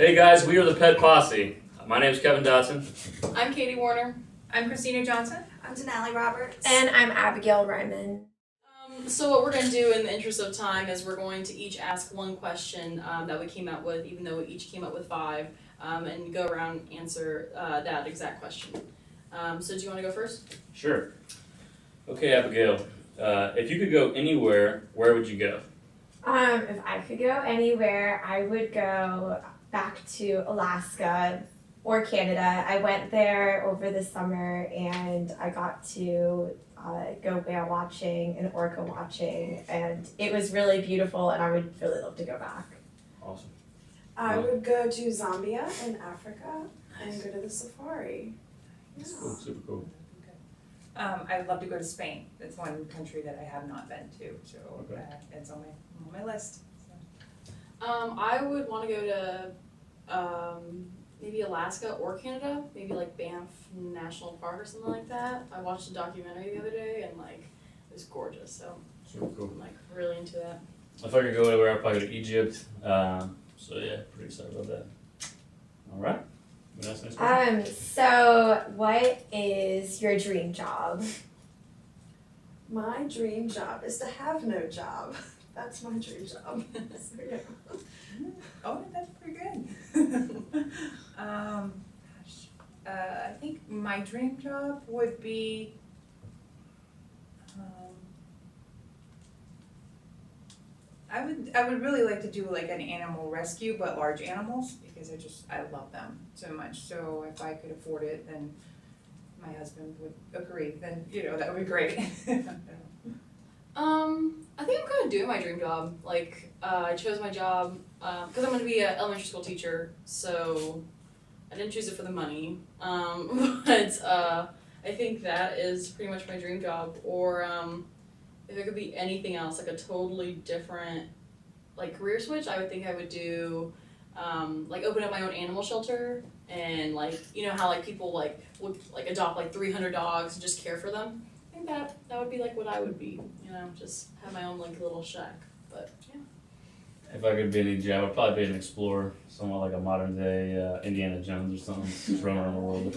Hey guys, we are the Pet Posse. My name is Kevin Dotson. I'm Katie Warner. I'm Christina Johnson. I'm Denali Roberts. And I'm Abigail Ryman. So what we're going to do in the interest of time is we're going to each ask one question that we came up with, even though we each came up with 5, and go around and answer that exact question. So do you want to go first? Sure. Okay, Abigail. If you could go anywhere, where would you go? If I could go anywhere, I would go back to Alaska or Canada. I went there over the summer and I got to go whale watching and orca watching, and it was really beautiful, and I would really love to go back. Awesome. I would go to Zambia in Africa and go to the safari. That's cool. Super cool. I'd love to go to Spain. That's one country that I have not been to, so Okay. it's on my list. So. I would want to go to maybe Alaska or Canada, maybe like Banff National Park or something like that. I watched a documentary the other day and like it was gorgeous, so Super cool. I'm like really into that. If I could go anywhere, I'd probably go to Egypt. So yeah, pretty excited about that. All right. Next question. So what is your dream job? My dream job is to have no job. That's my dream job. So, yeah. Oh, that's pretty good. I think my dream job would be. I would really like to do like an animal rescue, but large animals, because I love them so much. So if I could afford it, then my husband would agree. Then that would be great. I think I'm kind of doing my dream job. Like, I chose my job because I'm going to be an elementary school teacher, so I didn't choose it for the money. But I think that is pretty much my dream job. Or if it could be anything else, like a totally different like career switch, I would think I would do like open up my own animal shelter, and like how like people like would like adopt like 300 dogs and just care for them. I think that would be like what I would be, just have my own like little shack. But yeah. If I could be any job, I'd probably be an explorer, somewhat like a modern day Indiana Jones or something, just running around the world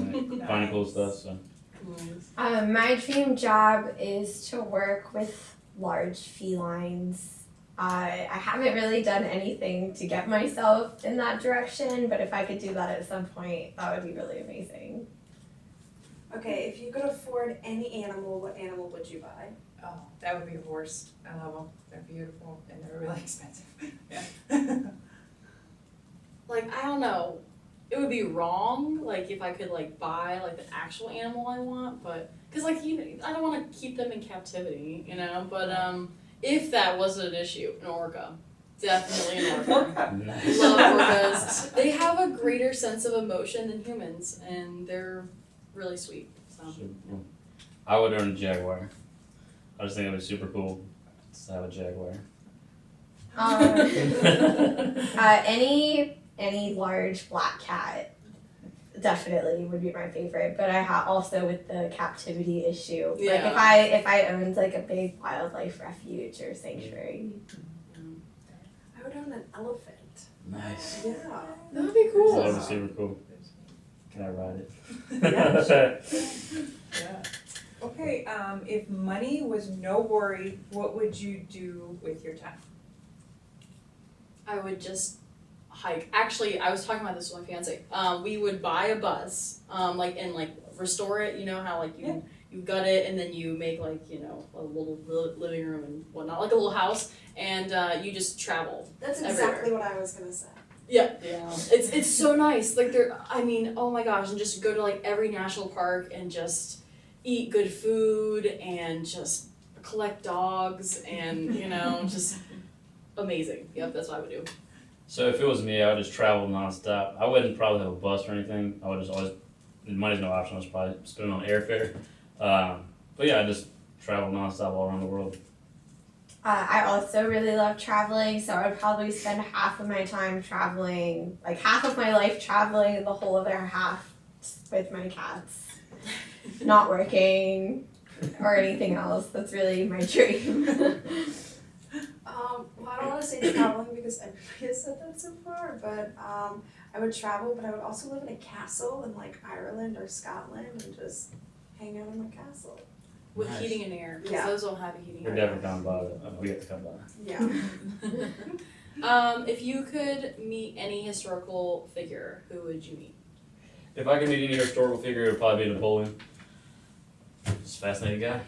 finding cool stuff. So. My dream job is to work with large felines. I haven't really done anything to get myself in that direction, but if I could do that at some point, that would be really amazing. Okay, if you could afford any animal, what animal would you buy? Oh, that would be a horse. I love them. They're beautiful and they're really expensive. Yeah. Like, I don't know. It would be wrong, like, if I could, like, buy, like, the actual animal I want, but, because, like, I don't want to keep them in captivity, but, if that was an issue, an orca. Definitely an orca. Nice. Love orcas. They have a greater sense of emotion than humans, and they're really sweet, so. Super cool. I would own a jaguar. I just think it would be super cool to have a jaguar. Any large black cat definitely would be my favorite, but I also with the captivity issue. Yeah. Like if I owned like a big wildlife refuge or sanctuary. I would own an elephant. Nice. Yeah. That would be cool. That would be super cool. Can I ride it? Yeah, sure. Yeah. Okay, if money was no worry, what would you do with your time? I would just hike. Actually, I was talking about this with my fiance. We would buy a bus, and restore it. You know how like you gut it and then you make like a little living room and whatnot, like a little house, and you just travel. That's everywhere. exactly what I was gonna say. Yeah. It's so nice. Like oh my gosh, and just go to like every national park and just eat good food and just collect dogs and just amazing. Yep, that's what I would do. So if it was me, I would just travel nonstop. I wouldn't probably have a bus or anything. I would just always, money's no option, I was probably spending on airfare. But yeah, I just travel nonstop all around the world. I also really love traveling, so I would probably spend half of my time traveling, like half of my life traveling, and the whole other half with my cats, not working or anything else. That's really my dream. Well, I don't want to wanna say traveling because everybody has said that so far, but I would travel, but I would also live in a castle in like Ireland or Scotland and just hang out in my castle. With Nice. heating and air, because Yeah. those don't have a heating We're and air. definitely coming by it. We have to come by. Yeah. If you could meet any historical figure, who would you meet? If I could meet any historical figure, it would probably be Napoleon. He's a fascinating guy.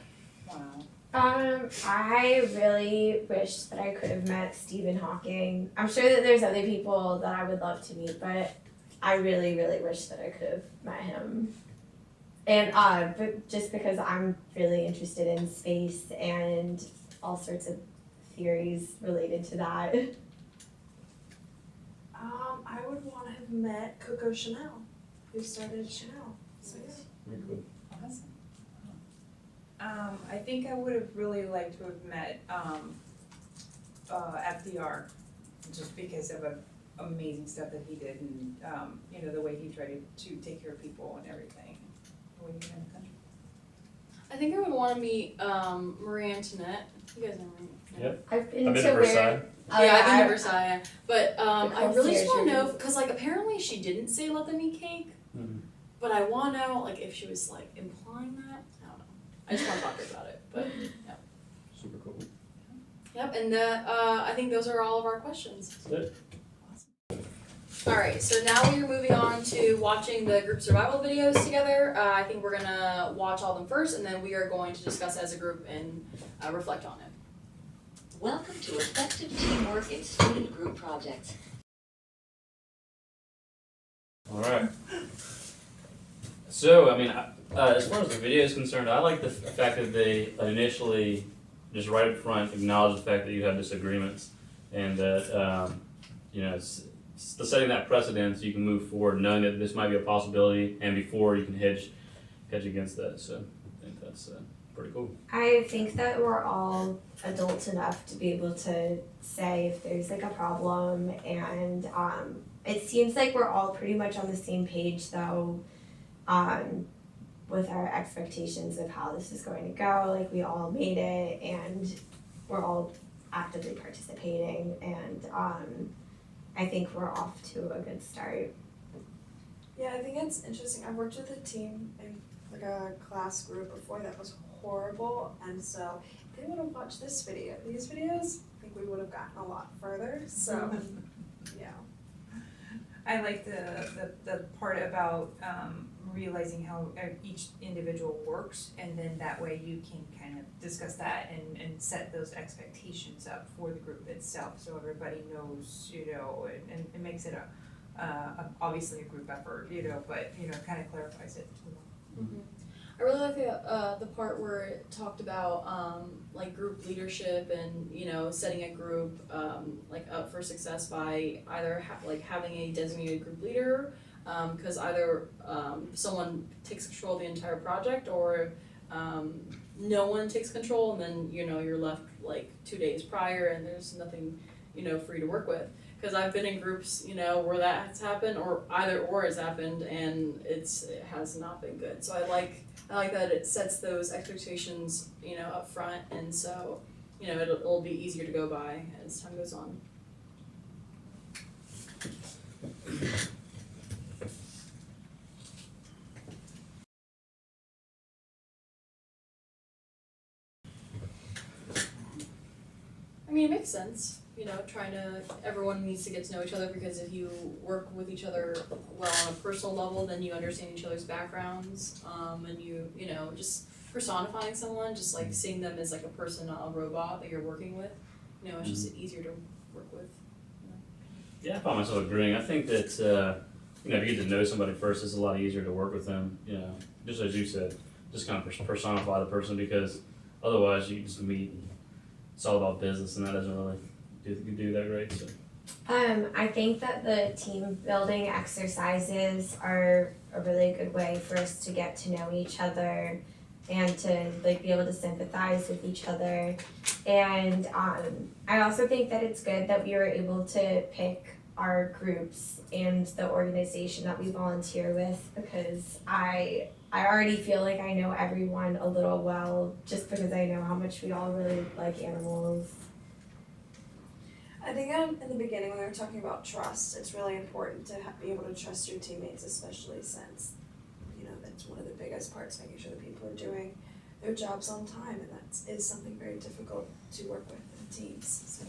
Wow. I really wish that I could have met Stephen Hawking. I'm sure that there's other people that I would love to meet, but I really, really wish that I could have met him. And but just because I'm really interested in space and all sorts of theories related to that. I would want to have met Coco Chanel, who started Chanel. So yeah. Very cool. Awesome. I think I would have really liked to have met FDR, just because of the amazing stuff that he did, and you know, the way he tried to take care of people and everything. The way he ran the country. I think I would want to meet Marie Antoinette. You guys know Marie Antoinette? Yep. I've been I've been to to Versailles. Oh, Yeah, I've been I- to Versailles. But I concierge really just want to know, room. because like apparently she didn't say let them eat cake, Mhm. but I want to know like if she was like implying that. I don't know. I just want to talk to her about it. But Super cool. yep, and I think those are all of our questions. That's it. All right, so now we are moving on to watching the group survival videos together. I think we're gonna watch all of them first, and then we are going to discuss as a group and reflect on it. Welcome to Effective Teamwork in Student Group Projects. All right. So, I mean, as far as the video is concerned, I like the fact that they initially, just right up front, acknowledge the fact that you have disagreements, and that you know, it's setting that precedent so you can move forward, knowing that this might be a possibility, and before you can hedge against that. So, I think that's pretty cool. I think that we're all adults enough to be able to say if there's like a problem, and it seems like we're all pretty much on the same page though, with our expectations of how this is going to go. Like we all made it and we're all actively participating, and I think we're off to a good start. Yeah, I think it's interesting. I've worked with a team in like a class group before that was horrible, and so if they would have watched these videos, I think we would have gotten a lot further. So yeah. I like the part about realizing how each individual works, and then that way you can kind of discuss that and set those expectations up for the group itself, so everybody knows, you know, and it makes it obviously a group effort, you know, but, you know, kind of clarifies it. I really like the part where it talked about like group leadership and, you know, setting a group like up for success by either having a designated group leader, because either someone takes control of the entire project, or no one takes control, and then, you know, you're left like 2 days prior and there's nothing, you know, for you to work with. Because I've been in groups, you know, where that has happened, or either or has happened, and it has not been good. So I like that it sets those expectations, you know, up front, and so, you know, it'll be easier to go by as time goes on. I mean, it makes sense, you know, everyone needs to get to know each other, because if you work with each other well on a personal level, then you understand each other's backgrounds, and you know, just personifying someone, just like seeing them as like a person, not a robot that you're working with, you know, it's just easier to work with. Yeah, I find myself agreeing. I think that, you know, if you get to know somebody first, it's a lot easier to work with them, you know, just as you said, just kind of personify the person, because otherwise you just meet and it's all about business, and that doesn't really do that great, so. I think that the team building exercises are a really good way for us to get to know each other and to like be able to sympathize with each other. And I also think that it's good that we were able to pick our groups and the organization that we volunteer with, because I already feel like I know everyone a little well, just because I know how much we all really like animals. I I think in the beginning when we were talking about trust, it's really important to be able to trust your teammates, especially since, you know, that's one of the biggest parts, making sure that people are doing their jobs on time, and that is something very difficult to work with in teams, so.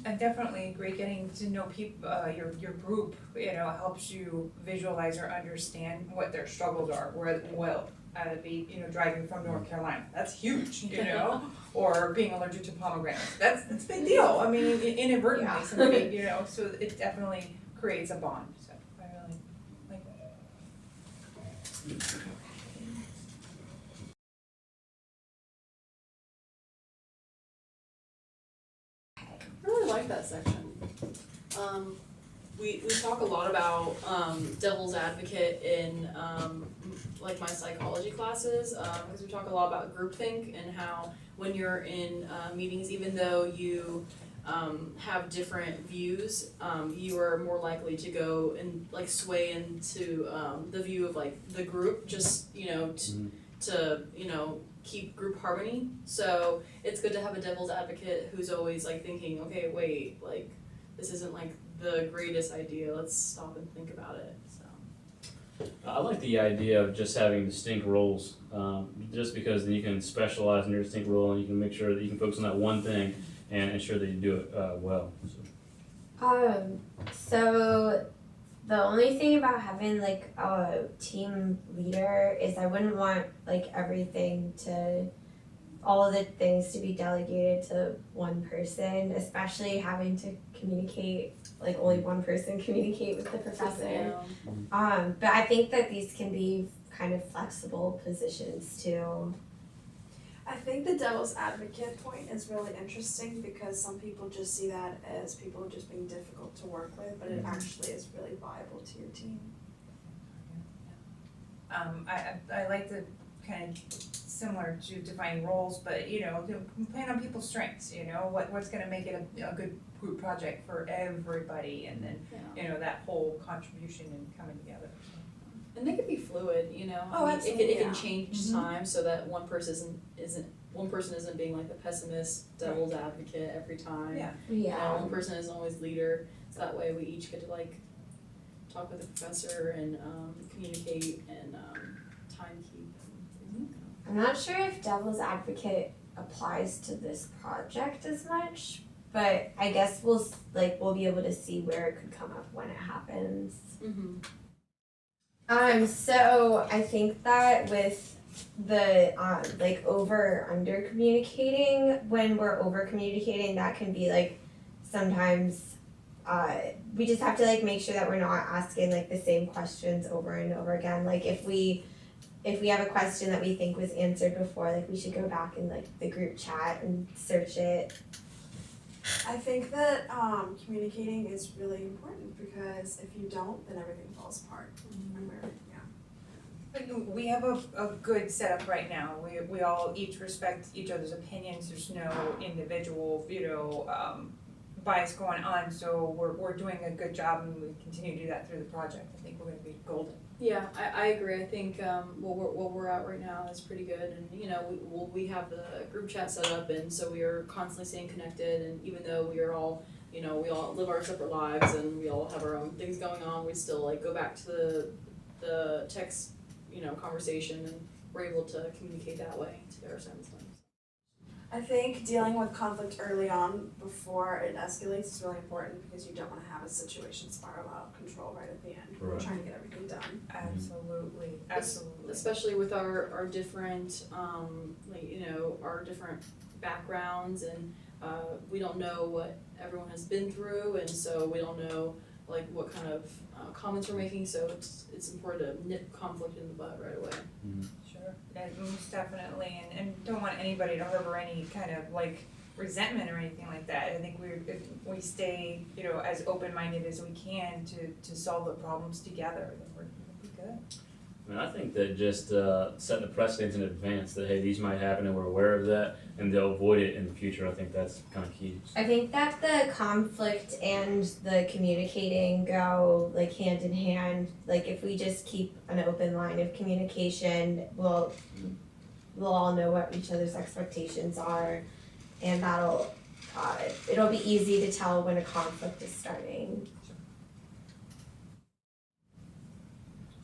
I definitely agree, getting to know people, your group, you know, helps you visualize or understand what their struggles are, be, you know, driving from North Carolina, that's huge, you know? Or being allergic to pomegranates, that's a big deal, I mean, inadvertently, somebody, you know, so it definitely creates a bond, so I really like that. I really like that section. We talk a lot about devil's advocate in like my psychology classes, because we talk a lot about groupthink and how when you're in meetings, even though you have different views, you are more likely to go and like sway into the view of like the group, just you know to you know keep group harmony. So it's good to have a devil's advocate who's always like thinking, okay, wait, like this isn't like the greatest idea, let's stop and think about it, so. I like the idea of just having distinct roles, just because then you can specialize in your distinct role and you can make sure that you can focus on that one thing and ensure that you do it well. So the only thing about having like a team leader is I wouldn't want like all of the things to be delegated to one person, especially having to communicate, like only one person communicate with the professor. But I think that these can be kind of flexible positions too. I think the devil's advocate point is really interesting because some people just see that as people just being difficult to work with, but it actually is really viable to your team. I like the kind of similar to defining roles, but you know, plan on people's strengths, you know, what's gonna make it a good group project for everybody, and then, you know, that whole contribution and coming together. And they could be fluid, you know. Oh, I mean, absolutely, it can yeah. change each time, so that one person isn't being like the pessimist, devil's advocate every time. Yeah. You know, one person isn't always leader, so that way we each get to like talk with the professor and communicate and time keep and things like that. I'm not sure if devil's advocate applies to this project as much, but I guess we'll be able to see where it could come up when it happens. Mm-hmm. So I think that with the over under communicating, when we're over communicating, that can be like sometimes we just have to like make sure that we're not asking like the same questions over and over again. Like if we have a question that we think was answered before, like we should go back in like the group chat and search it. I think that communicating is really important because if you don't, then everything falls apart. We have a good setup right now. We all each respect each other's opinions. There's no individual, you know, bias going on. So we're doing a good job, and we continue to do that through the project. I think we're going to be golden. Yeah, I agree. I think what we're at right now is pretty good, and you know we have the group chat set up, and so we are constantly staying connected. And even though we are all, you know, we all live our separate lives and we all have our own things going on, we still like go back to the text, you know, conversation, and we're able to communicate that way to get our sense done. I think dealing with conflict early on before it escalates is really important because you don't want to have a situation spiral out of control right at the end. We're Right. trying to get everything done. Absolutely, absolutely. Especially with our different, like, you know, our different backgrounds, and we don't know what everyone has been through, and so we don't know like what kind of comments we're making, so it's important to nip conflict in the bud right away. Sure, and most definitely, and don't want anybody to harbor any kind of like resentment or anything like that. I think if we stay, you know, as open-minded as we can to solve the problems together, then we'll be good. I mean, I think that just setting the precedents in advance that, hey, these might happen and we're aware of that and they'll avoid it in the future, I think that's kind of key. I think that the conflict and the communicating go like hand in hand. Like if we just keep an open line of communication, we'll all know what each other's expectations are, and that'll it'll be easy to tell when a conflict is starting.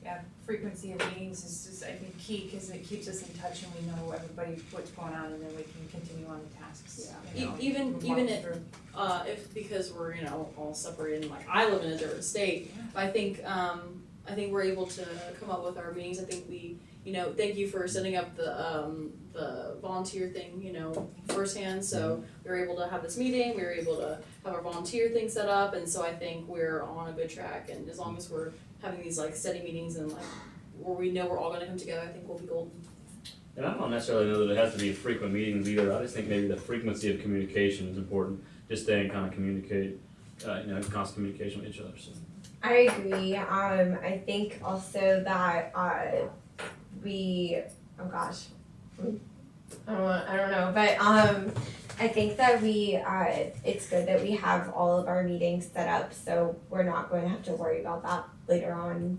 Yeah, frequency of meetings is just, I think, key, cause it keeps us in touch and we know everybody what's going on, and then we can continue on the tasks. You know, Even move even on if through. because we're all separated and like I live in a different state, I think we're able to come up with our meetings. I think we thank you for setting up the volunteer thing firsthand. So we were able to have this meeting. We were able to have our volunteer thing set up, and so I think we're on a good track. And as long as we're having these like steady meetings and like where we know we're all going to come together, I think we'll be golden. And I don't necessarily know that it has to be frequent meetings either. I just think maybe the frequency of communication is important. Just staying kind of constant communication with each other. So. I agree. I think also that I don't know, but I think that it's good that we have all of our meetings set up, so we're not going to have to worry about that later on.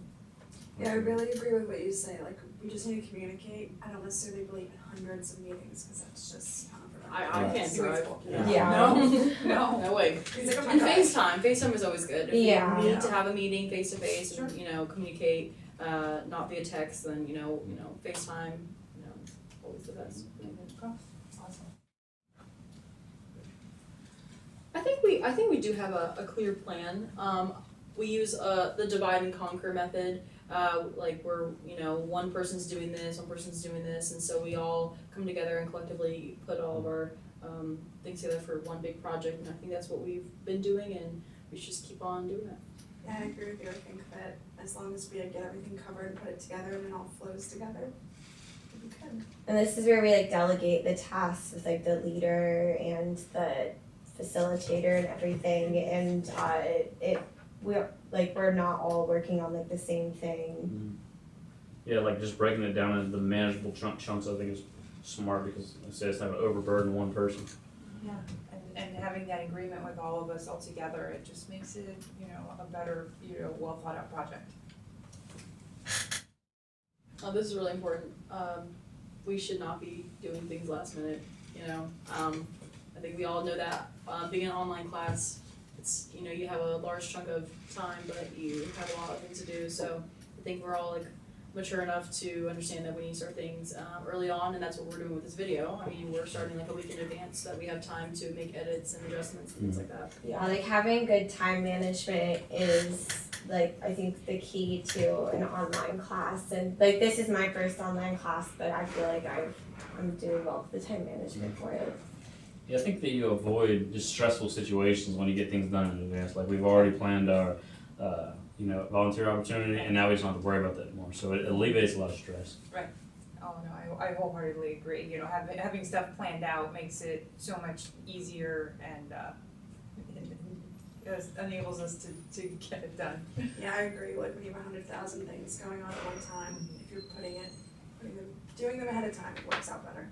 Yeah, I really agree with what you say, like, we just need to communicate. I don't necessarily believe in hundreds of meetings, because that's just counterproductive. I can't drive. Yeah. No. No way. He's like, oh my And gosh. FaceTime is always good. If Yeah. you need to have a meeting face to face and communicate, not via text, then FaceTime, always the best. Awesome. I think we do have a clear plan. We use the divide and conquer method. Like we're one person's doing this, and so we all come together and collectively put all of our things together for one big project. And I think that's what we've been doing, and we should just keep on doing that. Yeah, I agree with you. I think that as long as we get everything covered and put it together and it all flows together, it'll be good. And this is where we delegate the tasks with the leader and the facilitator and everything, and we're not all working on the same thing. Yeah, like just breaking it down into the manageable chunks. I think is smart because it says not to overburden one person. Yeah, and having that agreement with all of us all together, it just makes it, a better, well thought out project. Oh, this is really important. We should not be doing things last minute. I think we all know that. Being an online class, it's you have a large chunk of time, but you have a lot of things to do. So I think we're all mature enough to understand that we need to start things early on, and that's what we're doing with this video. I mean, we're starting a week in advance so that we have time to make edits and adjustments and things like that. Yeah, having good time management is I think the key to an online class. And this is my first online class, but I feel like I'm doing well with the time management for it. Yeah, I think that you avoid just stressful situations when you get things done in advance. Like we've already planned our, volunteer opportunity, and now we just don't have to worry about that anymore. So it alleviates a lot of stress. Oh no, I wholeheartedly agree. Having stuff planned out makes it so much easier, and it enables us to get it done. Yeah, I agree. Like when you have 100,000 things going on at one time, if you're doing them ahead of time, it works out better.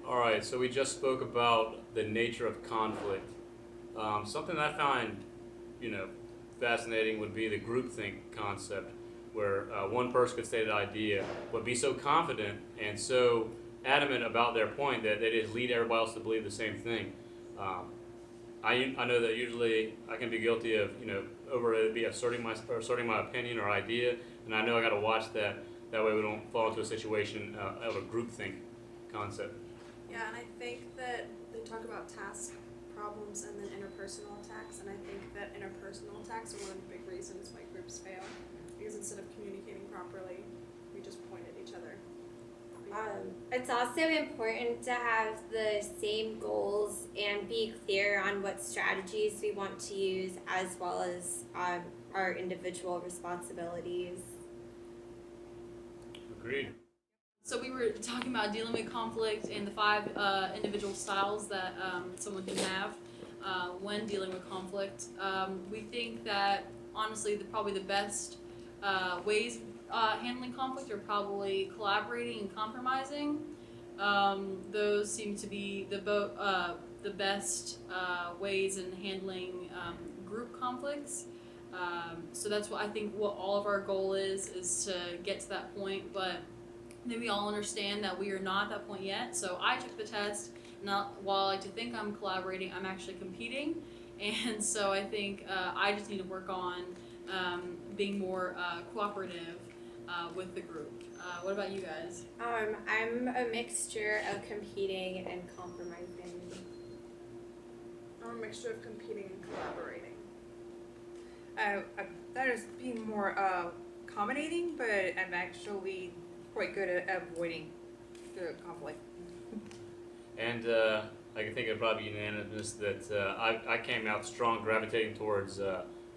All right, so we just spoke about the nature of conflict. Something that I find, fascinating would be the groupthink concept, where one person could state an idea, but be so confident and so adamant about their point that they just lead everybody else to believe the same thing. I know that usually I can be guilty of, asserting my opinion or idea, and I know I got to watch that. That way we don't fall into a situation of a groupthink concept. Yeah, and I think that they talk about task problems and then interpersonal attacks, and I think that interpersonal attacks are one of the big reasons why groups fail, because instead of communicating properly, we just point at each other. It's also important to have the same goals and be clear on what strategies we want to use, as well as our individual responsibilities. Agreed. So we were talking about dealing with conflict and the 5 individual styles that someone can have when dealing with conflict. We think that honestly, probably the best ways handling conflict are probably collaborating and compromising. Those seem to be the best ways in handling group conflicts. So that's what I think what all of our goal is to get to that point, but then we all understand that we are not at that point yet. So I took the test not while I like to think I'm collaborating, I'm actually competing, and so I think I just need to work on being more cooperative with the group. What about you guys? I'm a mixture of competing and compromising. I'm a mixture of competing and collaborating. That is being more accommodating, but I'm actually quite good at avoiding the conflict. And I can think it'd probably be unanimous that I came out strong, gravitating towards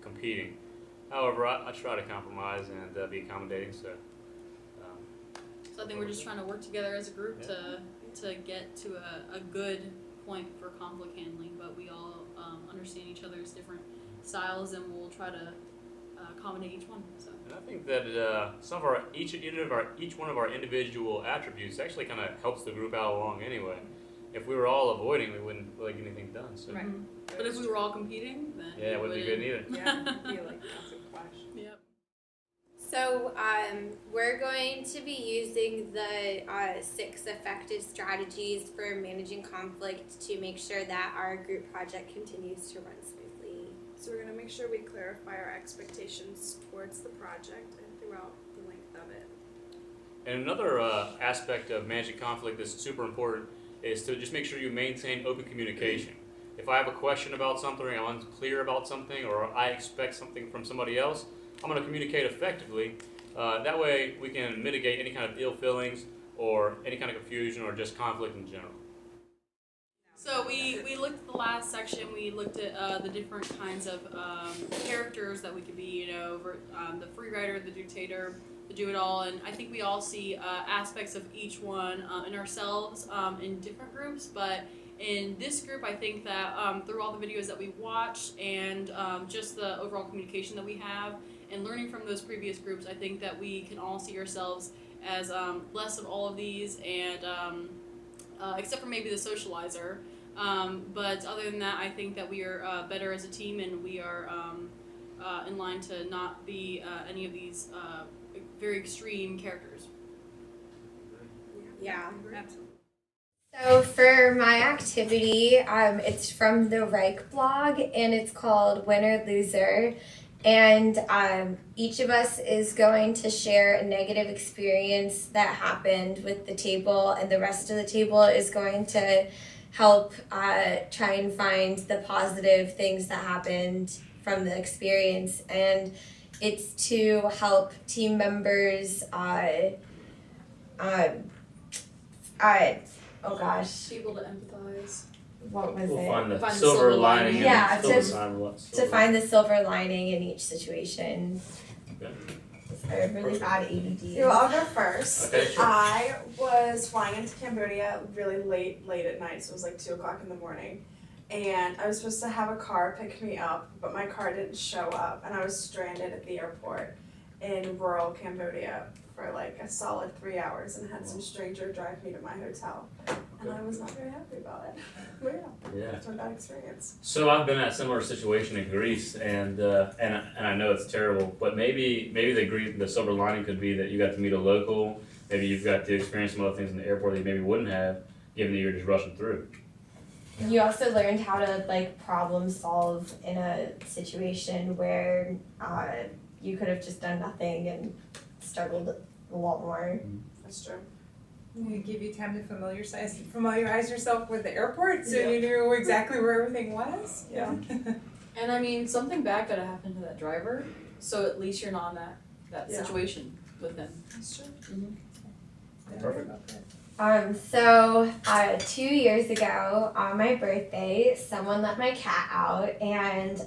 competing. However, I try to compromise and be accommodating. So So I think we're just trying to work together as a group to get to a good point for conflict handling, but we all understand each other's different styles, and we'll try to accommodate each one. So. And I think that some of each one of our individual attributes actually kind of helps the group out along anyway. If we were all avoiding, we wouldn't really get anything done. So Right. But if we were all competing, then yeah, it wouldn't be good either. Yeah, I feel like that's a clash. Yep. So we're going to be using the 6 effective strategies for managing conflict to make sure that our group project continues to run smoothly. So we're gonna make sure we clarify our expectations towards the project and throughout the length of it. And another aspect of managing conflict that's super important is to just make sure you maintain open communication. If I have a question about something, I'm unclear about something, or I expect something from somebody else, I'm going to communicate effectively. That way we can mitigate any kind of ill feelings or any kind of confusion or just conflict in general. So we looked at the last section. We looked at the different kinds of characters that we could be. The free writer, the dictator, the do-it-all, and I think we all see aspects of each one in ourselves in different groups. But in this group, I think that through all the videos that we watched and just the overall communication that we have and learning from those previous groups, I think that we can all see ourselves as less of all of these, and except for maybe the socializer. But other than that, I think that we are better as a team, and we are in line to not be any of these very extreme characters. Yeah. Absolutely. So for my activity, it's from the Reich blog, and it's called Winner Loser. And each of us is going to share a negative experience that happened with the table, and the rest of the table is going to help try and find the positive things that happened from the experience. And it's to help team members oh gosh, People to empathize. what was We'll it? find the Find the silver silver lining. lining. Yeah, to find the silver lining in each situation. Okay. I have really bad ADD. So I'll go first. Okay, sure. I was flying into Cambodia really late at night, so it was like 2 o'clock in the morning. And I was supposed to have a car pick me up, but my car didn't show up, and I was stranded at the airport in rural Cambodia for like a solid 3 hours, and had some stranger drive me to my hotel. And I was not very happy about it. But yeah, Yeah. it's my bad experience. So I've been in a similar situation in Greece, and I know it's terrible, but maybe the silver lining could be that you got to meet a local. Maybe you've got to experience some other things in the airport that you maybe wouldn't have, given that you're just rushing through. You also learned how to problem solve in a situation where you could have just done nothing and struggled a lot more. That's true. We give you time to familiarize yourself with the airport, so Yeah. you knew exactly where everything was. Yeah. And I mean, something bad could have happened to that driver, so at least you're not in that Yeah. situation with them. That's true. Perfect. So 2 years ago on my birthday, someone let my cat out, and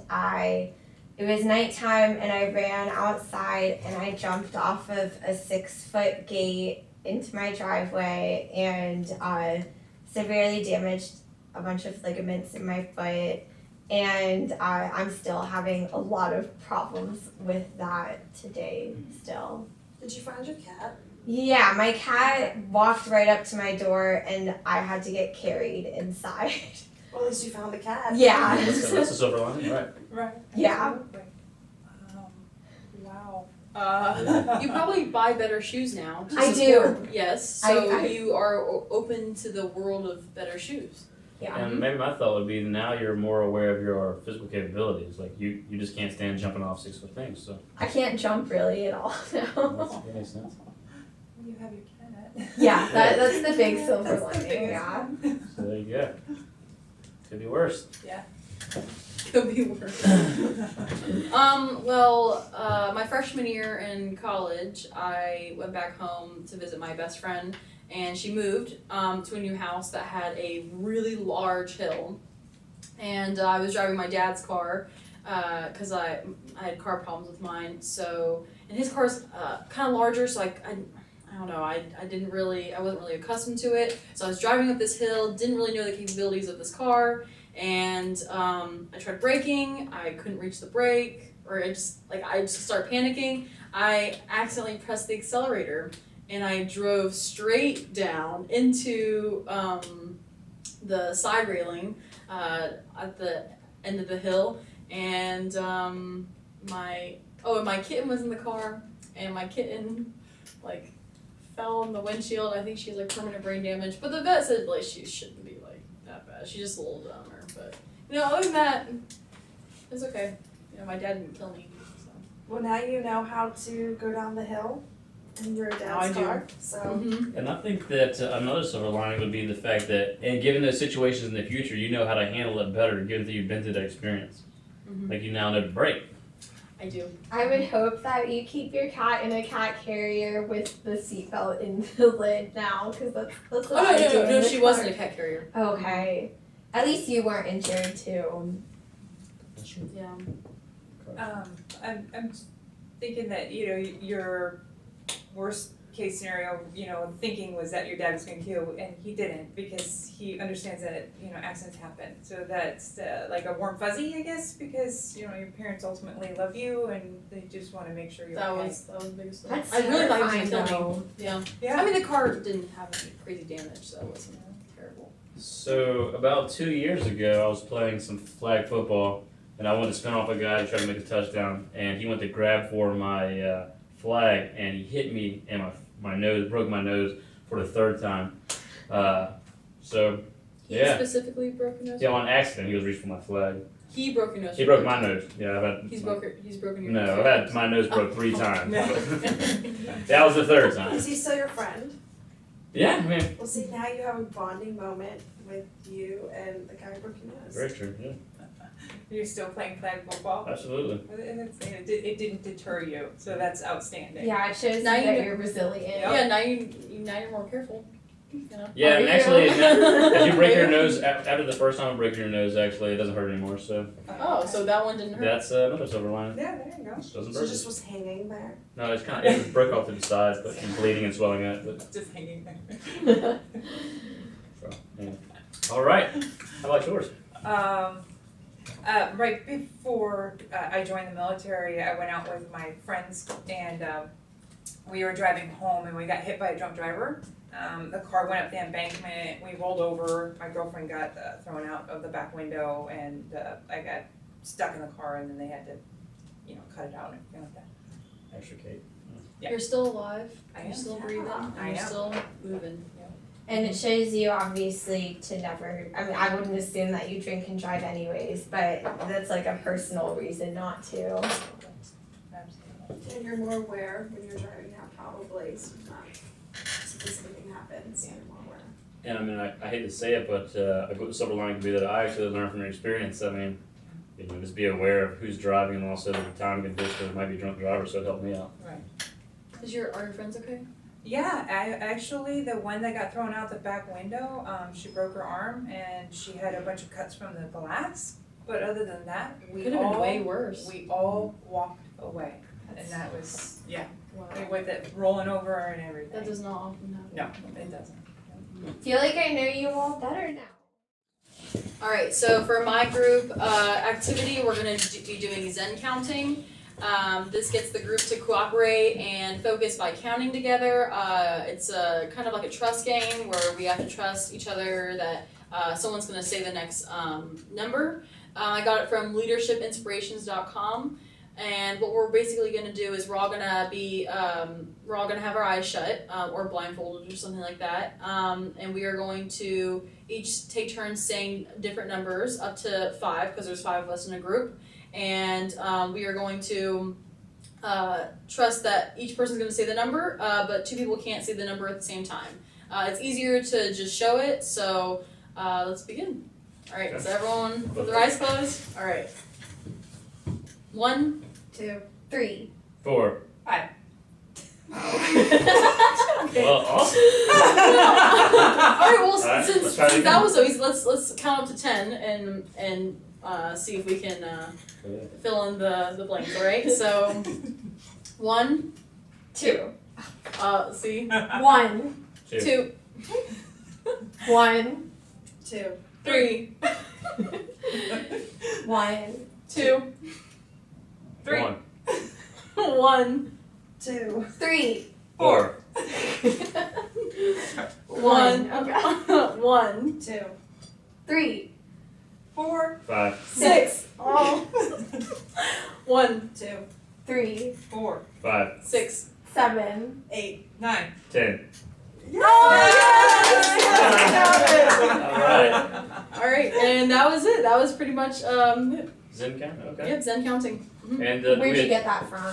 it was nighttime, and I ran outside and I jumped off of a 6-foot gate into my driveway and severely damaged a bunch of ligaments in my foot, and I'm still having a lot of problems with that today still. Did you find your cat? Yeah, my cat walked right up to my door and I had to get carried inside. Well, at least you found the cat. Yeah. That's a silver lining, right? Right. Yeah. Absolutely. Wow. You probably buy better shoes now. to I support- Yes, so I- you are open to the world of better shoes. Yeah. And maybe my thought would be now you're more aware of your physical capabilities. Like you just can't stand jumping off 6-foot things. So I can't jump really at all now. that makes sense. You have your cat. Yeah, that's the big silver That's the lining, biggest yeah. one. So there you go. Could be worse. Could be worse. My freshman year in college, I went back home to visit my best friend, and she moved to a new house that had a really large hill. And I was driving my dad's car because I had car problems with mine. So, and his car's kind of larger, so I don't know, I wasn't really accustomed to it. So I was driving up this hill, didn't really know the capabilities of this car. And I tried braking, I couldn't reach the brake, or I just started panicking. I accidentally pressed the accelerator, and I drove straight down into the side railing at the end of the hill, and my kitten was in the car, and my kitten fell on the windshield. I think she has permanent brain damage, but the vet said she shouldn't be that bad. She's just a little dumber. But other than that, it's okay. My dad didn't kill me. So. Well, now you know how to go down the hill in your Now I dad's do. car. So Mm-hmm. And I think that another silver lining would be the fact that, and given those situations in the future, you know how to handle it better, given that you've been through that experience. Mhm. Like you now know to brake. I do. I would hope that you keep your cat in a cat carrier with the seatbelt in the lid now, because that's what I do. No, she wasn't a cat carrier. Okay. At least you weren't injured too. Yeah. I'm thinking that, your worst case scenario, thinking was that your dad was gonna kill, and he didn't, because he understands that, accidents happen. So that's like a warm fuzzy, I guess, because, your parents ultimately love you, and they just wanna make sure you're That okay. was the biggest thing. That's I really thought he was terrifying, gonna kill me. though. Yeah. Yeah. I mean, the car didn't have any crazy damage, so it wasn't terrible. So about 2 years ago, I was playing some flag football, and I went to spin off a guy to try to make a touchdown, and he went to grab for my flag, and he hit me in my nose, broke my nose for the third time. So He Yeah. specifically broke your nose? yeah, on accident, he was reaching for my flag. He broke your nose. He broke my nose. Yeah, I've had. He's broken your No, nose. I've had my nose broke 3 times. No. That was the third time. is he still your friend? Yeah, I mean, Well, see, now you have a bonding moment with you and the guy who broke your nose. very true. Yeah, You're still playing flag football? absolutely. And it didn't deter you, so that's outstanding. Yeah, it shows Now you you that know- you're resilient. Yeah, now you're more careful. Yeah, Are and you? actually, if you break your nose after the first time of breaking your nose, actually, it doesn't hurt anymore. So Oh, so that one didn't hurt. that's another silver lining. Yeah, there you go. Doesn't So hurt. it just was hanging there. No, it's kind of it broke off to the sides, but and bleeding and swelling out. But Just hanging there. so, yeah. All right, how about yours? Right before I joined the military, I went out with my friends, and we were driving home, and we got hit by a drunk driver. The car went up the embankment, we rolled over, my girlfriend got thrown out of the back window, and I got stuck in the car, and then they had to, cut it out and everything like that. Extricate. Yeah. You're still alive. I You're am. still breathing. And I you're am. still moving. And it shows you obviously to never, I mean, I wouldn't assume that you drink and drive anyways, but that's like a personal reason not to. Absolutely. And you're more aware when you're driving now, probably, so if something happens, you're more aware. And I mean, I hate to say it, but a good silver lining could be that I actually learned from your experience. I mean, just be aware of who's driving and also the time condition. There might be drunk drivers, so it helped me out. Are your friends okay? Yeah, actually, the one that got thrown out the back window, she broke her arm, and she had a bunch of cuts from the glass. But other than that, we Could have been all way worse. we all walked away, and that was Wow. with it rolling over and everything. That does not often happen. No, it doesn't. Feel like I know you all better now. All right, so for my group activity, we're going to be doing Zen counting. This gets the group to cooperate and focus by counting together. It's kind of like a trust game where we have to trust each other that someone's going to say the next number. I got it from leadershipinspirations.com. And what we're basically gonna do is we're all gonna have our eyes shut, or blindfolded or something like that. And we are going to each take turns saying different numbers up to 5, because there's 5 of us in a group. And we are going to trust that each person's gonna say the number, but 2 people can't say the number at the same time. It's easier to just show it, so let's begin. Alright, so everyone with their eyes closed. Alright. 1, 2, 3. 4. Okay. Well, awesome. Alright, well, Alright, since let's try it again. that was so easy, let's count up to 10 and see if we can fill in the blanks, alright? So 1, 2. see? 1. 2, 1. 2. 3, 1. 2, 3. 1. 1, 2. 3. 4. 1, Okay. 1, 2. 3. 4. 5. 6, oh. 1, 2. 3. 4. 5. 6, 7. 8. 9. 10. Alright, Alright. and that was it. That was pretty much it. Zen count? Okay. Yep, Zen counting. Mhm. And Where'd you get that from?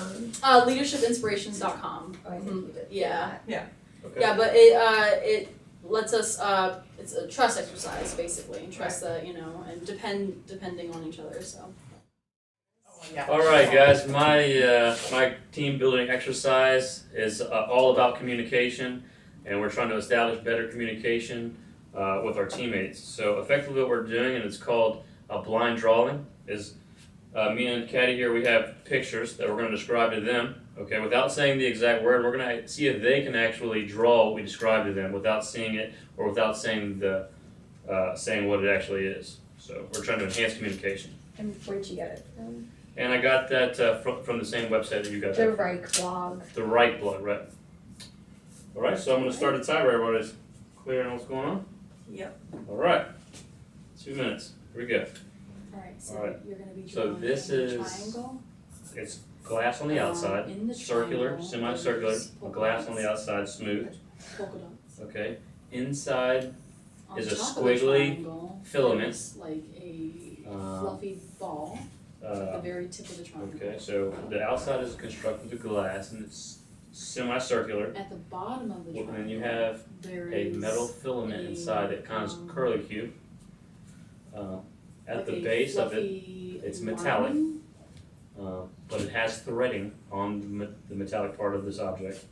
Leadershipinspirations.com. Oh, I think you did. Yeah. okay. Yeah, but it lets us it's a trust exercise basically, and trust that, and depending on each other, so. Yeah. All right, guys. My team building exercise is all about communication, and we're trying to establish better communication with our teammates. So effectively, what we're doing, and it's called a blind drawing, is me and Caddy here. We have pictures that we're going to describe to them. Okay, without saying the exact word, we're going to see if they can actually draw what we describe to them without seeing it or without saying saying what it actually is. So we're trying to enhance communication. And where'd you get it from? And I got that from the same website that you got. The that from. Reich blog. The right blood, right? All right, so I'm going to start the timer. Everybody's clear on what's going on? Yep. All right, 2 minutes. Here we go. Alright, so Alright. you're gonna be So drawing this a is triangle. It's glass on the outside, In the circular, triangle, semicircular, there's a polka glass on dots. the outside, smooth. Polka dots. Okay, inside On Is a top of the squiggly triangle, filament. there's like a fluffy ball at the uh, very tip of the triangle. okay, so the outside is constructed of glass and it's semicircular. At the bottom of the And triangle, then you have there a is metal filament a, inside that kind of curlicue. At like the a base of it, fluffy it's metallic. lining. But it has threading on the metallic part of this object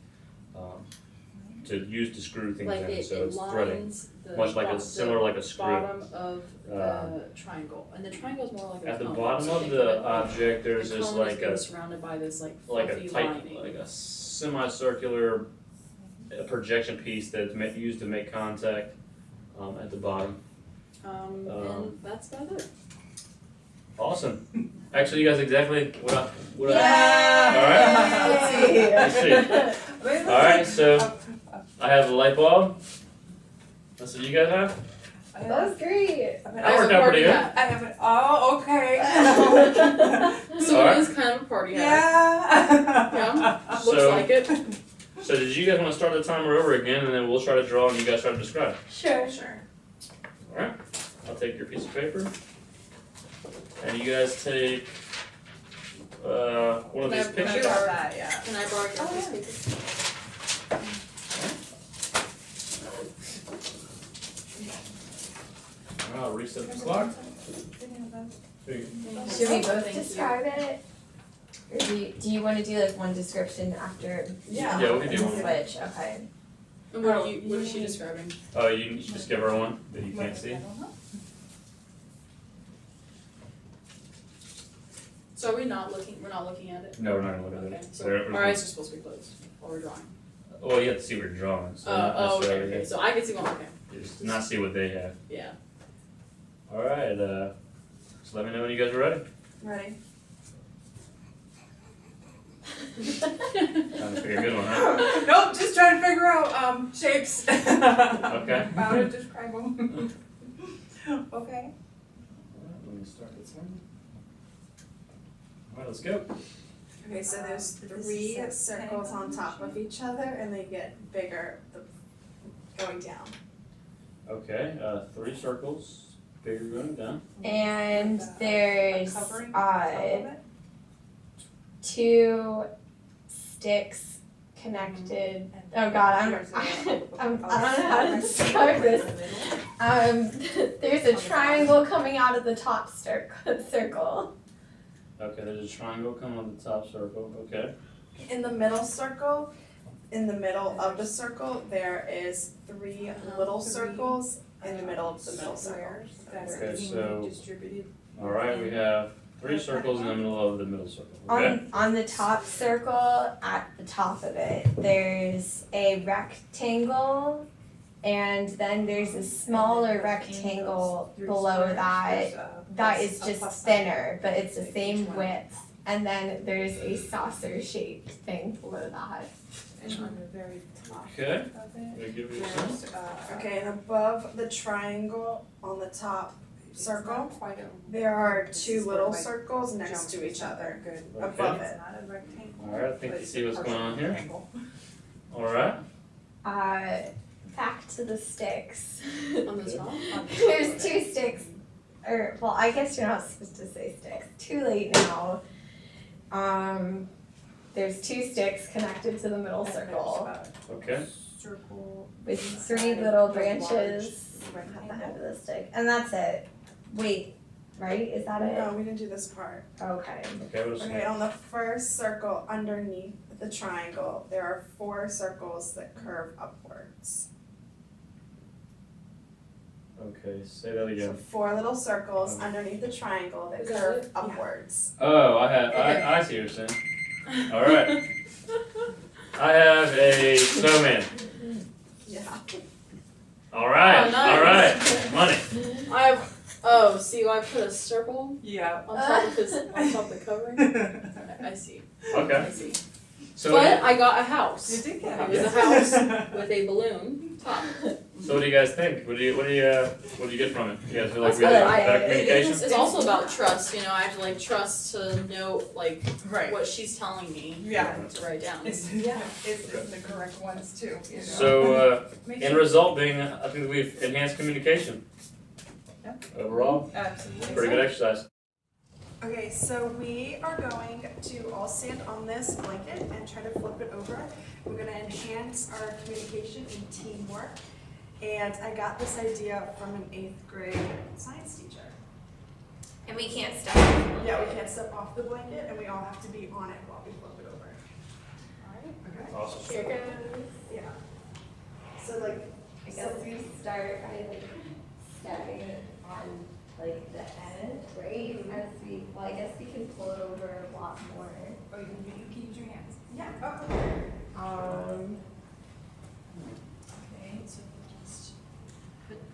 to use to screw things Like in. it, So it it's threading, lines the much like bo- a similar like a screw. bottom of the triangle, and the triangle is more like a At the cone. bottom So of think the it like object, there's the this cone like is being a surrounded by this like fluffy tight, lining. like a semicircular projection piece that's used to make contact at the bottom. And that's about it. Awesome. Actually, you guys exactly what I Yeah. Let's see. Wait, all right. So I have the light bulb. That's what you guys have. That was great. That worked out pretty good. I have an. Oh, okay. So Alright. it is kind of a party hat. Yeah. Yeah. Looks So- like it. So did you guys want to start the timer over again, and then we'll try to draw, and you guys try to describe? Sure. Sure. All right. I'll take your piece of paper, and you guys take one of these Can I pictures. borrow- that, yeah. Can I borrow your piece of paper? I'll reset the clock. Here you go. Should we both Thank you. describe it? Or do you want to do like one description after? Yeah. Yeah, we can do and one. switch. Okay. And what is she describing? Oh, you just give her one that you can't see. So are we not looking? We're not looking at it. No, we're not gonna look at Okay. it. So our eyes are supposed to be closed while we're drawing. Well, you have to see what you're drawing, so not Oh, okay, necessarily. okay. So I can see one. Okay. Just not see what they have. Yeah. All right. So let me know when you guys are ready. Ready? Trying to pick a good one, huh? Nope, just trying to figure out shapes. Okay. How to describe them. Okay. All right, let me start this one. All right, let's go. Okay, so there's This three is circles on top of each other and they get bigger going down. Okay, 3 circles, bigger going down. And there's Covering on top of it? 2 sticks connected. Oh God, I don't know how to describe this. There's a triangle coming out of the top circle. Okay, there's a triangle coming on the top circle, okay. In the middle circle, in the middle of the circle, there is 3 little circles in the middle of the middle circle. That's Okay, evenly so- distributed. Alright, we have 3 circles in the middle of the middle circle, okay? On the top circle, at the top of it, there's a rectangle, and then there's a smaller rectangle below that is just thinner, but it's the same width. And then there's a saucer shaped thing below that. And on the very top Okay, of it, let me give you some. there's Okay, and above the triangle on the top circle, there are This 2 is little where, like, circles next to each other above It's it. not a rectangle. Alright, I think but you it's see a what's going on partial here. rectangle. Alright, Back to the sticks. On the top? There's 2 sticks, or well, I guess you're not supposed to say sticks. Too late now. There's 2 sticks connected to the middle And there's circle a okay. circle with inside 3 little the branches large at the rectangle. end of the stick, and that's it. Wait, right? Is that it? No, we didn't do this part. Okay. Okay, what's Okay, next? on the first circle underneath the triangle, there are 4 circles that curve upwards. Okay, say that So again. 4 little circles underneath the triangle that Is that curve it? upwards. Oh, I see what you're saying. Alright, I have a snowman. Yeah. Alright, Oh, nice. alright, money. I have, oh, see, I put a circle Yeah. on top of the covering? I see, Okay, I see. so But I got a house. You did get It was a house with a balloon top. so what do you guys think? What do you get from it? You guys feel like That's we had good. better communication? It's also about trust, you know, I have to like trust to know like Right. what she's telling me Yeah. to write down. It's the correct ones too, you know. So, Make end sure- result being, I think we've enhanced communication. Yeah. Overall, Absolutely. pretty good exercise. Okay, so we are going to all stand on this blanket and try to flip it over. We're gonna enhance our communication and teamwork. And I got this idea from an 8th grade science teacher. And we can't stop. Yeah, we can't step off the blanket and we all have to be on it while we flip it over. Okay. Awesome. Here goes. Yeah. So like, I guess we start by like stepping on like the end, right? As we, well, I guess we can pull it over a lot more. Oh, you can use your hands. yeah. Okay, so just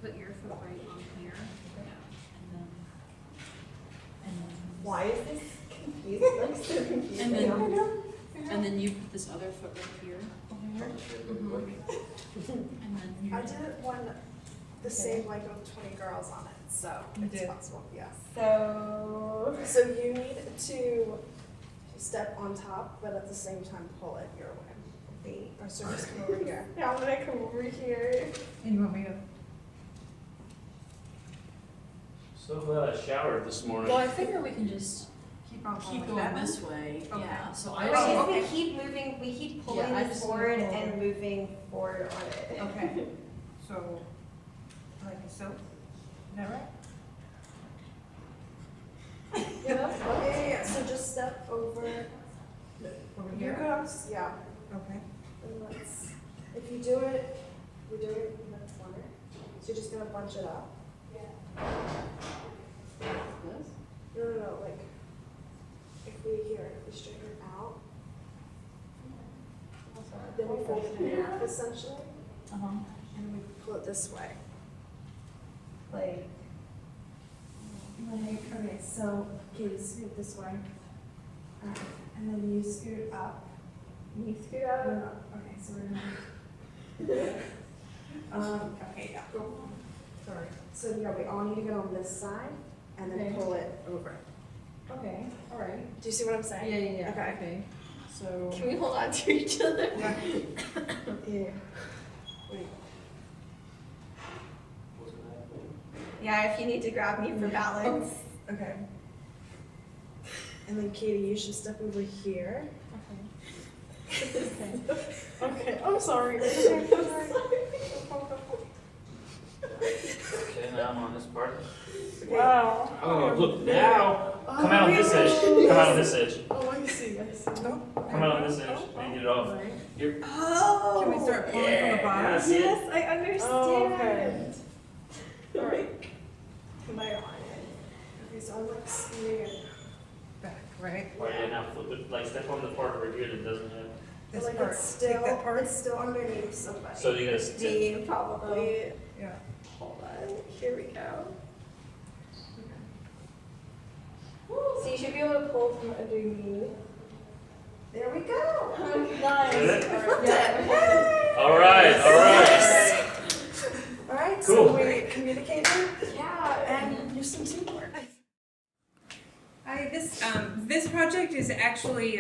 put your foot right on here. Yeah. And then Why is this confusing? Like so confusing. and then you put this other foot right here. And then you I did one the same like with 20 girls on it, so You it's did. possible, yeah. So So you need to step on top, but at the same time pull it your way. wait. Or so just come over here. Yeah, I'm gonna come over here. And you want me to? So glad I showered this morning. Well, I figure we can just Keep on keep going going that this way. Okay. Yeah. So Wait, I Oh, we okay. keep moving, we keep pulling Yeah, I this just forward move and forward. moving forward on it. Okay. So, like so, is that right? Yeah, that's fine. Yeah, so just step over. Over Here here? goes, yeah. Okay. And let's, if you do it, we do it in the corner. So you're just gonna bunch it up. No, like, if we straighten it out, then we fold it in half essentially, Uh-huh. and we pull it this way. Like, Okay, so, okay, you scoot this way. And then you scoot up. you screw No, up. no, okay, so we're gonna. Okay, yeah. Sorry. So yeah, we all need to get on this side and then Okay. pull it over. Okay, all right. Do you see what I'm saying? Yeah. Okay. So. Can we hold on to each other? Yeah. Yeah, if you need to grab me for balance. Okay. And then Katie, you should step over here. Okay, I'm sorry. Okay, now I'm on this part. Wow. Oh, look, now, come out on this edge, come out on this edge, Oh, I see. come out on this edge, and get it off. You're, Oh. Can we start pulling from the bottom? Yeah, see it? Yes, I understand. Oh, okay. Alright. Am I on it? Okay, so I'm like sitting Back, right? Oh yeah, now flip it, like step on the part over here that doesn't have, This like part. it's still, Take that part. it's still underneath somebody. so you gotta step. Me, probably. Yeah. Hold on, here we go. So you should be able to pull from underneath. There we go. Nice. Is it? Flipped it. Alright, alright. Alright, Cool. so we communicated Yeah. and use some teamwork. Hi, this project is actually,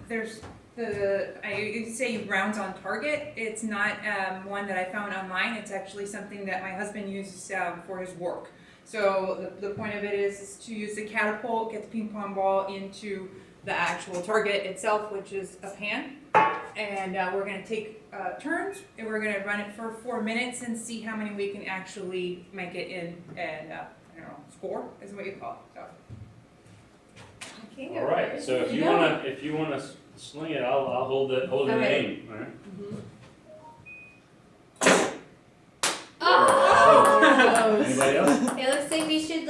there's you could say rounds on target. It's not, one that I found online. It's actually something that my husband uses, for his work. So the point of it is to use the catapult, get the ping pong ball into the actual target itself, which is a pan. And, we're gonna take, turns, and we're gonna run it for 4 minutes and see how many we can actually make it in and, I don't know, score is what you call it, so. Alright, so if you wanna sling it, I'll hold the Okay. aim, alright? Oh! Anybody else? It looks like we should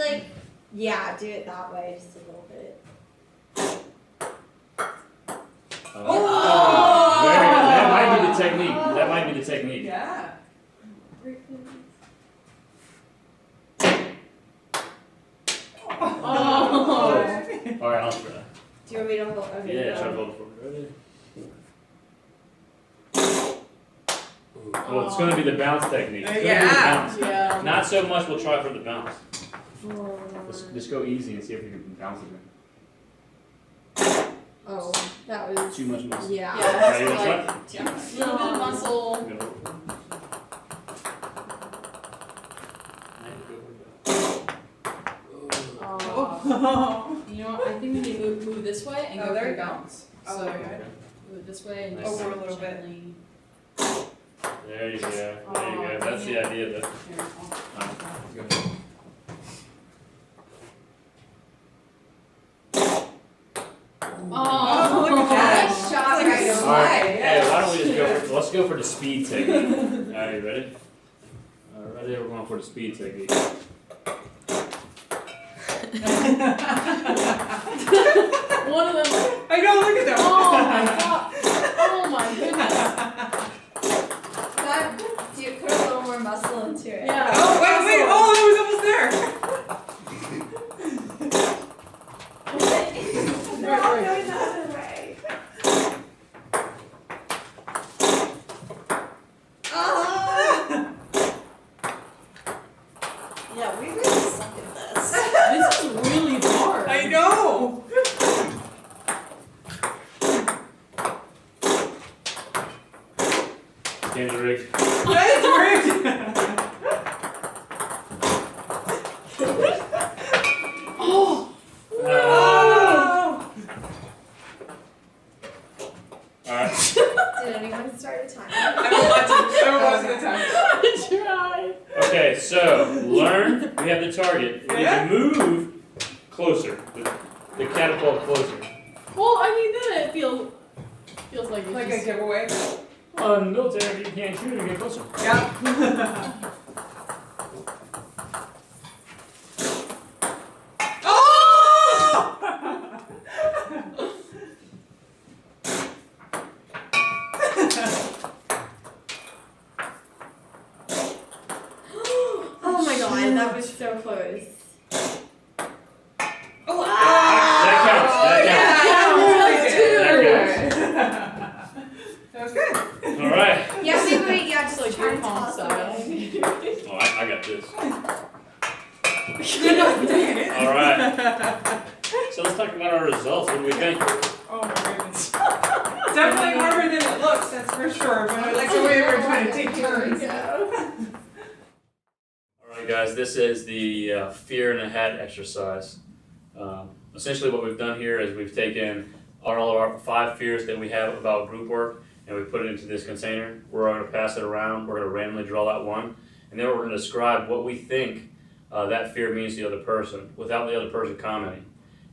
yeah, do it that way just a little bit. That might be the technique, that might be the technique. Yeah. Oh. Alright, I'll try. Do you want me to hold? Okay, Yeah, go. try to hold it for me, ready? Well, it's gonna be the bounce technique. It's gonna be the Yeah. bounce. Yeah. Not so much, we'll try for the bounce. Oh. Just go easy and see if you can bounce it Oh, that was. in. Too much muscle. Yeah. Yeah, that's you wanna like, try? yeah, a little bit of muscle. Good. Oh. You know what, I think we need to move this way and Oh, go there for you the go. bounce. Oh, So, okay. move it this way and Nice. just Over a little bit. gently. There you go, there you go, that's the idea though. Here, I'll- Go. Oh, look at that. Nice shot Like a right slide. away. Hey, why don't we just go for, let's go for the speed technique. Alright, you ready? Alright, we're going for the speed technique. One of them. I know, look at them. Oh my god. Oh my goodness. That, do you put a little more muscle into it? Yeah. Oh, wait, oh, it was almost there. No, no, the other way. Oh! Yeah, we really suck at this. This is really hard. I know. Game's rigged. That's rigged. Oh. Oh. Alright, Did anyone start a timer? I'm watching the time. I tried. okay, so learn, we have the target. We need to move closer, the catapult closer. Well, I mean, then it feels like it's Like a just, giveaway. Well, in the military, if you can't shoot, you get closer. Yeah. Oh my god, that was so close. That counts, That was good. Alright, Yeah, wait, yeah, just like try your to palm toss style. it. oh, I got this. Dang it. Alright, so so let's talk about our results. What do we think? Oh my goodness. Definitely harder than it looks, that's for sure, but I like the way we're trying to take turns. Alright guys, this is the fear in a hat exercise. Essentially what we've done here is we've taken all of our 5 fears that we have about group work and we put it into this container. We're going to pass it around, we're going to randomly draw out one, and then we're going to describe what we think that fear means to the other person without the other person commenting.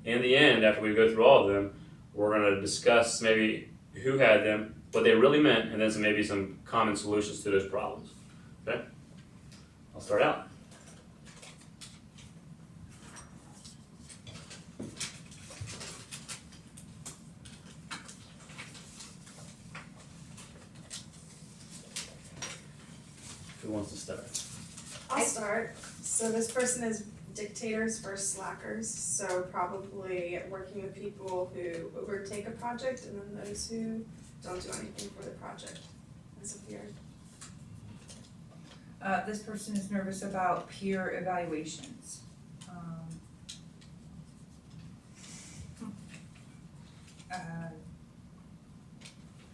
In the end, after we go through all of them, we're going to discuss maybe who had them, what they really meant, and then maybe some common solutions to those problems. Okay? I'll start out. Who wants to start? I'll start. So this person is dictators versus slackers, so probably working with people who overtake a project and then those who don't do anything for the project. That's a fear. This person is nervous about peer evaluations.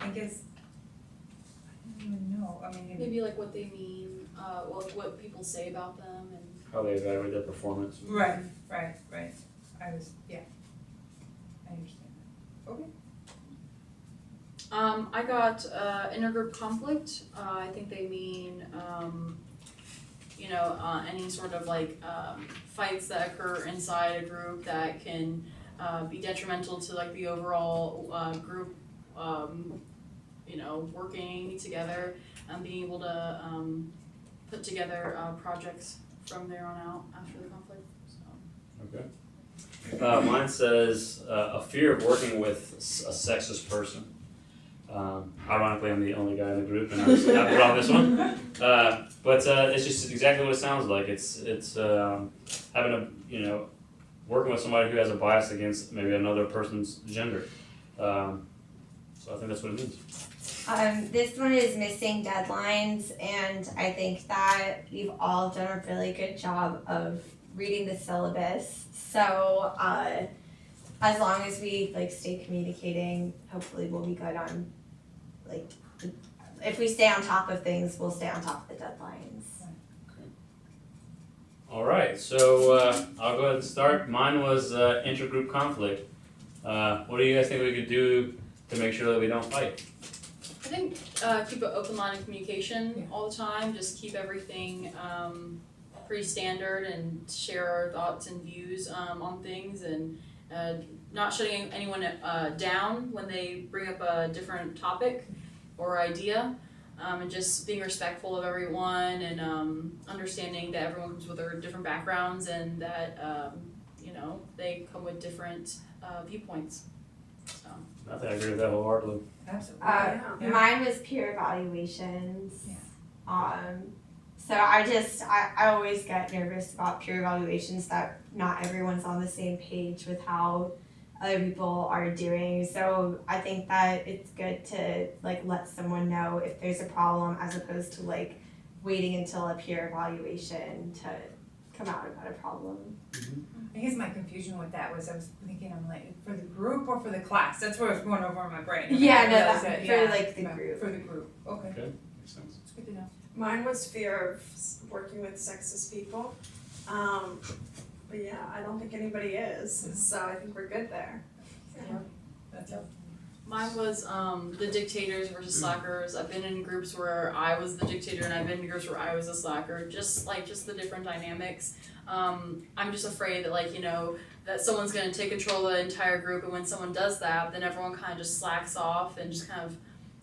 I guess, I don't even know, I mean, Maybe like what they mean, what people say about them and. How they evaluate their performance. right. I was, yeah. I understand that. Okay. I got intergroup conflict. I think they mean, any sort of like fights that occur inside a group that can be detrimental to like the overall group, working together and being able to put together projects from there on out after the conflict. So. Okay. Mine says a fear of working with a sexist person. Ironically, I'm the only guy in the group, and I brought on this one. But it's just exactly what it sounds like. It's having working with somebody who has a bias against maybe another person's gender. So I think that's what it means. This one is missing deadlines, and I think that we've all done a really good job of reading the syllabus. So as long as we stay communicating, hopefully we'll be good on if we stay on top of things, we'll stay on top of the deadlines. All right, so I'll go ahead and start. Mine was intergroup conflict. What do you guys think we could do to make sure that we don't fight? I think keep an open line of communication all the time. Just keep everything pretty standard and share our thoughts and views on things, and not shutting anyone down when they bring up a different topic or idea, and just being respectful of everyone and understanding that everyone comes with their different backgrounds and that they come with different viewpoints. So. I think I agree with that wholeheartedly. Absolutely. Yeah. Mine was peer evaluations. Yeah. So I always get nervous about peer evaluations that not everyone's on the same page with how other people are doing. So I think that it's good to let someone know if there's a problem as opposed to waiting until a peer evaluation to come out about a problem. I guess my confusion with that was I was thinking I'm for the group or for the class? That's what was going over in my brain. Yeah, no, That was that's it, for the group. For the group, okay. Okay, makes sense. It's good to know. Mine was fear of working with sexist people. But yeah, I don't think anybody is, so I think we're good there. That's helpful. Mine was the dictators versus slackers. I've been in groups where I was the dictator, and I've been in groups where I was a slacker. Just the different dynamics. I'm just afraid that that someone's gonna take control of the entire group, and when someone does that, then everyone kind of just slacks off and just kind of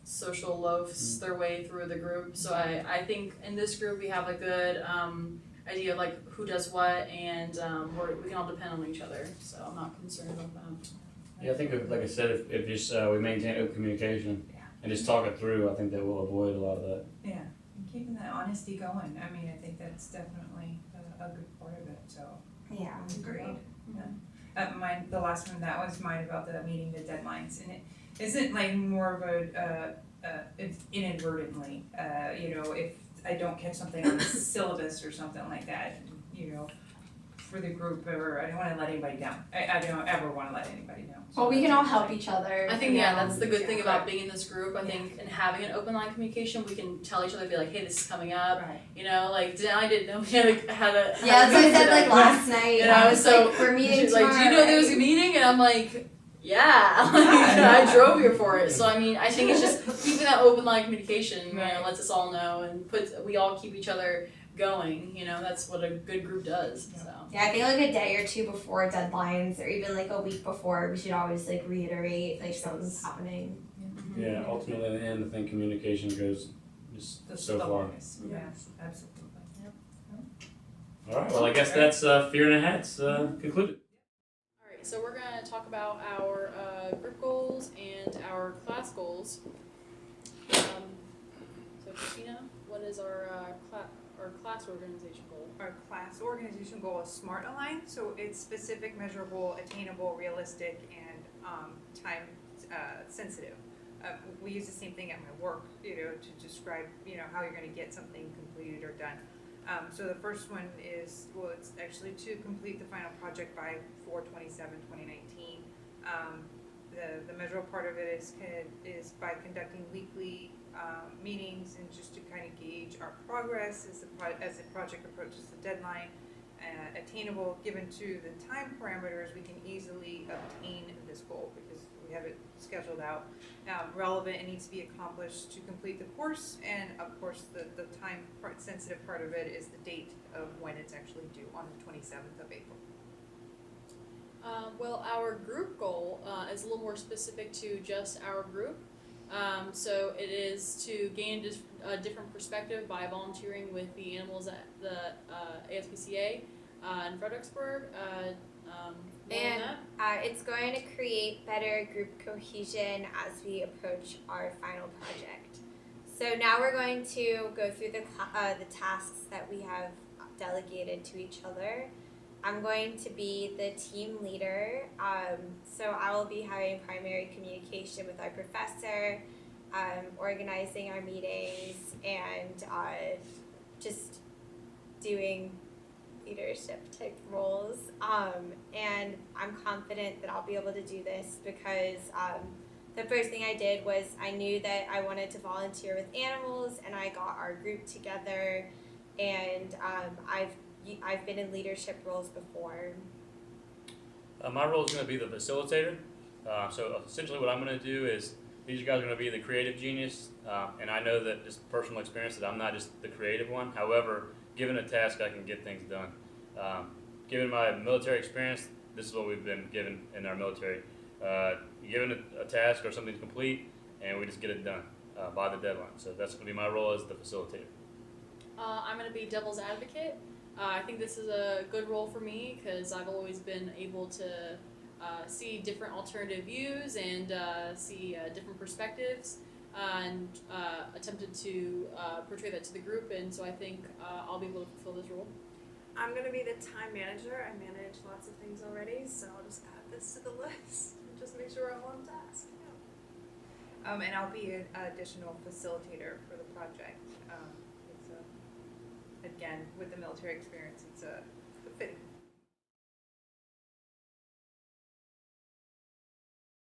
social loafs their way through the group. So I think in this group we have a good idea of who does what, and we can all depend on each other. So I'm not concerned about that. Yeah, I think like I said, if just we maintain open communication and just talk it through, I think that will avoid a lot of that. Yeah, and keeping that honesty going. I mean, I think that's definitely a good part of it, so. Yeah. Agreed. Yeah. The last one, that was mine about the meeting the deadlines, and it isn't more of it's inadvertently, if I don't catch something on the syllabus or something like that, for the group, or I don't wanna let anybody down. I don't ever wanna let anybody down. So Well, we can that's all what help I'm saying. each other. I think, you yeah, know. that's the good thing Yeah. about being in this group, I think, and having an open line communication, we can tell each other, be like, hey, this is coming up, Right. you know, like, I didn't know we had a Yeah, that's what I said like last night. You know, I was so like, we're meeting she's tomorrow. like, do you know there's a right? meeting? And I'm like, yeah, like, I drove here for it. So I mean, I think it's just keeping that open line communication, you know, Right. lets us all know and we all keep each other going, you know, that's what a good group does, Yeah. so. Yeah, I think like a day or two before deadlines, or even like a week before, we should always like reiterate like something's happening. Yeah, ultimately in the end, I think communication goes just The so far. longest. Yes, absolutely. Alright, well, I guess that's Fear and a Hat's concluded. Alright, so we're gonna talk about our group goals and our class goals. So Christina, what is our class organization goal? Our class organization goal is SMART aligned, so it's specific, measurable, attainable, realistic, and time sensitive. We use the same thing at my work, you know, to describe, you know, how you're going to get something completed or done. So the first one is, well, it's actually to complete the final project by 4/27/2019. The measurable part of it is by conducting weekly meetings and just to kind of gauge our progress as the project approaches the deadline. Attainable, given to the time parameters, we can easily obtain this goal because we have it scheduled out. Relevant, it needs to be accomplished to complete the course, and of course the time sensitive part of it is the date of when it's actually due, on the 27th of April. Well, our group goal is a little more specific to just our group. So it is to gain a different perspective by volunteering with the animals at the ASPCA in Fredericksburg. And it's going to create better group cohesion as we approach our final project. So now we're going to go through the tasks that we have delegated to each other. I'm going to be the team leader, so I will be having primary communication with our professor, organizing our meetings, and just doing leadership type roles. And I'm confident that I'll be able to do this because the first thing I did was I knew that I wanted to volunteer with animals, and I got our group together, and I've been in leadership roles before. My role is going to be the facilitator. So essentially what I'm going to do is, these guys are going to be the creative genius, and I know that just personal experience that I'm not just the creative one. However, given a task, I can get things done. Given my military experience, this is what we've been given in our military. Given a task or something to complete, and we just get it done by the deadline. So that's going to be my role as the facilitator. I'm going to be devil's advocate. I think this is a good role for me because I've always been able to see different alternative views and see different perspectives and attempted to portray that to the group, and so I think I'll be able to fulfill this role. I'm gonna be the time manager. I manage lots of things already, so I'll just add this to the list and just make sure I'm on task. Yeah. And I'll be an additional facilitator for the project. Again, with the military experience, it's a fitting.